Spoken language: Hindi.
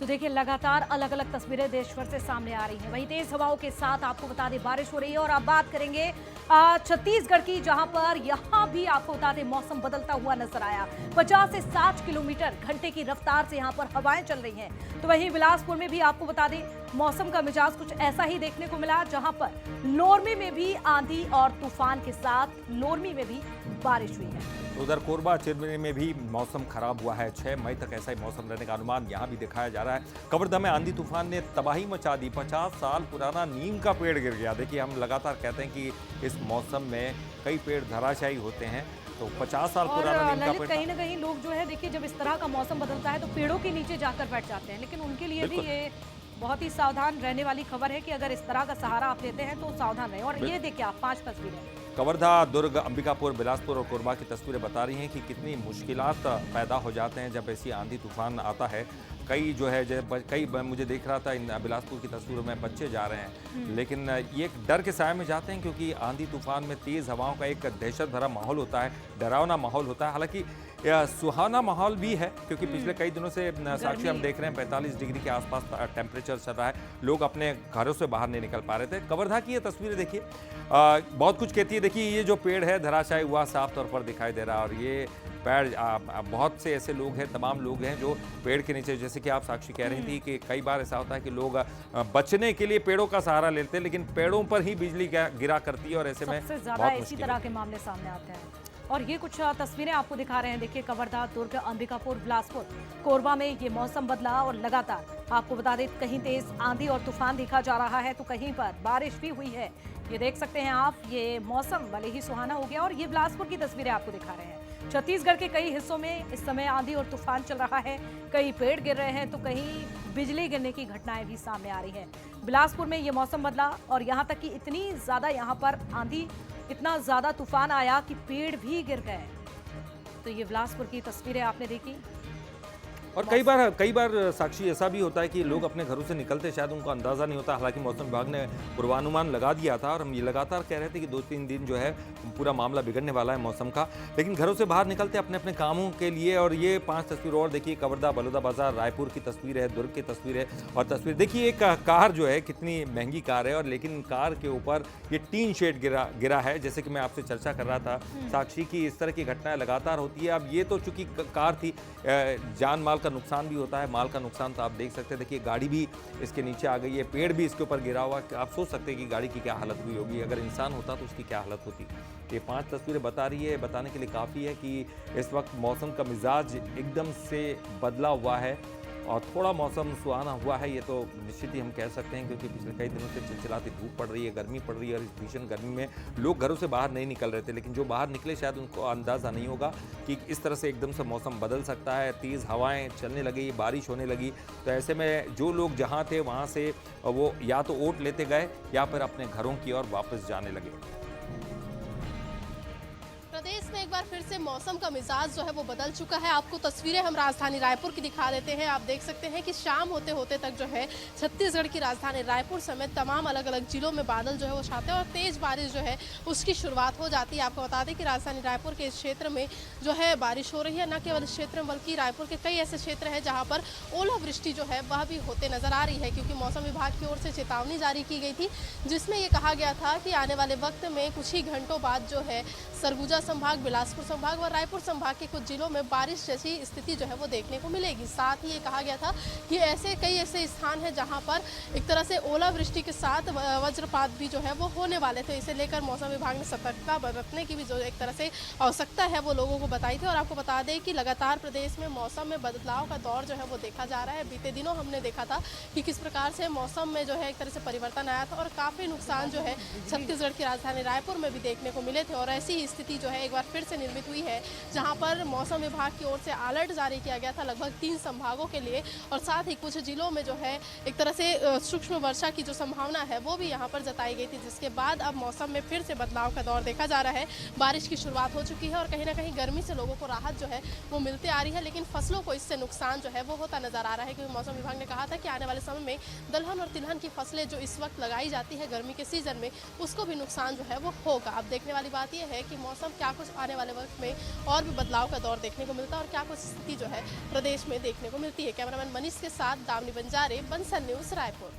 तो देखिए लगातार अलग अलग तस्वीरें देश भर से सामने आ रही हैं। वहीं तेज हवाओं के साथ आपको बता दें बारिश हो रही है। और अब बात करेंगे छत्तीसगढ़ की, जहां पर यहां भी आपको बता दें मौसम बदलता हुआ नजर आया। 50 से 60 किलोमीटर घंटे की रफ्तार से यहां पर हवाएं चल रही हैं। तो वहीं बिलासपुर में भी आपको बता दें मौसम का मिजाज कुछ ऐसा ही देखने को मिला, जहां पर लोरमी में भी आंधी और तूफान के साथ लोरमी में भी बारिश हुई है। उधर कोरबा चिरमिरी में भी मौसम खराब हुआ है। 6 मई तक ऐसा ही मौसम रहने का अनुमान यहां भी दिखाया जा रहा है। कवर्धा में आंधी तूफान ने तबाही मचा दी। 50 साल पुराना नीम का पेड़ गिर गया। देखिए, हम लगातार कहते हैं कि इस मौसम में कई पेड़ धराशायी होते हैं, तो 50 साल पुराना नीम का पेड़ कहीं ना कहीं लोग जो है देखिए, जब इस तरह का मौसम बदलता है तो पेड़ों के नीचे जाकर बैठ जाते हैं। लेकिन उनके लिए भी ये बहुत ही सावधान रहने वाली खबर है कि अगर इस तरह का सहारा आप लेते हैं तो सावधान रहें। और ये देखिए आप 5 तस्वीरें कवर्धा, दुर्ग, अंबिकापुर, बिलासपुर और कोरबा की तस्वीरें बता रही हैं कि कितनी मुश्किलात पैदा हो जाते हैं जब ऐसी आंधी तूफान आता है। कई जो है कई मुझे देख रहा था इन बिलासपुर की तस्वीरों में बच्चे जा रहे हैं, लेकिन ये एक डर के साए में जाते हैं क्योंकि आंधी तूफान में तेज़ हवाओं का एक दहशत भरा माहौल होता है, डरावना माहौल होता है। हालांकि सुहाना माहौल भी है क्योंकि पिछले कई दिनों से साक्षी हम देख रहे हैं 45 डिग्री के आसपास टेम्परेचर चल रहा है। लोग अपने घरों से बाहर नहीं निकल पा रहे थे। कवर्धा की ये तस्वीरें देखिए, बहुत कुछ कहती है। देखिए, ये जो पेड़ है धराशायी हुआ साफ तौर पर दिखाई दे रहा है। और ये पेड़ बहुत से ऐसे लोग हैं, तमाम लोग हैं जो पेड़ के नीचे, जैसे कि आप साक्षी कह रही थी कि कई बार ऐसा होता है कि लोग बचने के लिए पेड़ों का सहारा लेते हैं, लेकिन पेड़ों पर ही बिजली गिरा करती है और ऐसे में सबसे ज्यादा इसी तरह के मामले सामने आते हैं। और ये कुछ तस्वीरें आपको दिखा रहे हैं। देखिए, कवर्धा, दुर्ग, अंबिकापुर, बिलासपुर, कोरबा में ये मौसम बदला और लगातार आपको बता दें कहीं तेज आंधी और तूफान देखा जा रहा है तो कहीं पर बारिश भी हुई है। ये देख सकते हैं आप, ये मौसम भले ही सुहाना हो गया। और ये बिलासपुर की तस्वीरें आपको दिखा रहे हैं। छत्तीसगढ़ के कई हिस्सों में इस समय आंधी और तूफान चल रहा है। कई पेड़ गिर रहे हैं तो कहीं बिजली गिरने की घटनाएं भी सामने आ रही हैं। बिलासपुर में ये मौसम बदला और यहाँ तक कि इतनी ज्यादा यहाँ पर आंधी, इतना ज्यादा तूफान आया कि पेड़ भी गिर गए। तो ये बिलासपुर की तस्वीरें आपने देखी। और कई बार साक्षी ऐसा भी होता है कि लोग अपने घरों से निकलते शायद उनको अंदाज़ा नहीं होता। हालांकि मौसम विभाग ने पूर्वानुमान लगा दिया था और हम ये लगातार कह रहे थे कि 2-3 दिन जो है पूरा मामला बिगड़ने वाला है मौसम का, लेकिन घरों से बाहर निकलते अपने अपने कामों के लिए। और ये 5 तस्वीर और देखिए, कवर्धा, बलौदाबाजार, रायपुर की तस्वीर है, दुर्ग की तस्वीर है। और तस्वीर देखिए, एक कार जो है, कितनी महंगी कार है, और लेकिन कार के ऊपर ये टीन शेड गिरा है। जैसे कि मैं आपसे चर्चा कर रहा था साक्षी की, इस तरह की घटनाएं लगातार होती है। अब ये तो चूंकि कार थी, जान माल का नुकसान भी होता है, माल का नुकसान तो आप देख सकते हैं। देखिए, गाड़ी भी इसके नीचे आ गई है, पेड़ भी इसके ऊपर गिरा हुआ। आप सोच सकते हैं कि गाड़ी की क्या हालत हुई होगी, अगर इंसान होता तो उसकी क्या हालत होती। ये 5 तस्वीरें बता रही है, बताने के लिए काफ़ी है कि इस वक्त मौसम का मिजाज एकदम से बदला हुआ है और थोड़ा मौसम सुहाना हुआ है। ये तो निश्चित ही हम कह सकते हैं क्योंकि पिछले कई दिनों से चिलचिलाती धूप पड़ रही है, गर्मी पड़ रही है। और इस भीषण गर्मी में लोग घरों से बाहर नहीं निकल रहे थे, लेकिन जो बाहर निकले शायद उनको अंदाज़ा नहीं होगा कि इस तरह से एकदम से मौसम बदल सकता है। तेज़ हवाएं चलने लगी, बारिश होने लगी। तो ऐसे में जो लोग जहाँ थे वहाँ से वो या तो ओट लेते गए या फिर अपने घरों की ओर वापस जाने लगे। प्रदेश में एक बार फिर से मौसम का मिजाज जो है वो बदल चुका है। आपको तस्वीरें हम राजधानी रायपुर की दिखा देते हैं। आप देख सकते हैं कि शाम होते होते तक जो है छत्तीसगढ़ की राजधानी रायपुर समेत तमाम अलग अलग जिलों में बादल जो है वो छाते हैं और तेज बारिश जो है उसकी शुरुआत हो जाती है। आपको बता दें कि राजधानी रायपुर के इस क्षेत्र में जो है बारिश हो रही है। न केवल इस क्षेत्र में बल्कि रायपुर के कई ऐसे क्षेत्र हैं जहाँ पर ओलावृष्टि जो है वह भी होते नजर आ रही है, क्योंकि मौसम विभाग की ओर से चेतावनी जारी की गई थी, जिसमें ये कहा गया था कि आने वाले वक्त में कुछ ही घंटों बाद जो है सरगुजा संभाग, बिलासपुर संभाग और रायपुर संभाग के कुछ जिलों में बारिश जैसी स्थिति जो है वो देखने को मिलेगी। साथ ही ये कहा गया था कि कई ऐसे स्थान हैं जहां पर एक तरह से ओलावृष्टि के साथ वज्रपात भी जो है वो होने वाले थे। इसे लेकर मौसम विभाग ने सतर्कता बरतने की भी जो एक तरह से आवश्यकता है वो लोगों को बताई थी। और आपको बता दें कि लगातार प्रदेश में मौसम में बदलाव का दौर जो है वो देखा जा रहा है। बीते दिनों हमने देखा था कि किस प्रकार से मौसम में जो है एक तरह से परिवर्तन आया था और काफ़ी नुकसान जो है छत्तीसगढ़ की राजधानी रायपुर में भी देखने को मिले थे। और ऐसी ही स्थिति जो है एक बार फिर से निर्मित हुई है, जहां पर मौसम विभाग की ओर से अलर्ट जारी किया गया था लगभग 3 संभागों के लिए। और साथ ही कुछ जिलों में जो है एक तरह से सूक्ष्म वर्षा की जो संभावना है वो भी यहां पर जताई गई थी, जिसके बाद अब मौसम में फिर से बदलाव का दौर देखा जा रहा है। बारिश की शुरुआत हो चुकी है और कहीं ना कहीं गर्मी से लोगों को राहत जो है वो मिलती आ रही है, लेकिन फसलों को इससे नुकसान जो है वो होता नजर आ रहा है। क्योंकि मौसम विभाग ने कहा था कि आने वाले समय में दलहन और तिलहन की फसलें जो इस वक्त लगाई जाती है गर्मी के सीजन में, उसको भी नुकसान जो है वो होगा। अब देखने वाली बात यह है कि मौसम क्या कुछ आने वाले वक्त में और भी बदलाव का दौर देखने को मिलता है और क्या कुछ स्थिति जो है प्रदेश में देखने को मिलती है। कैमरामैन मनीष के साथ दामिनी बंजारे, बंसल न्यूज, रायपुर।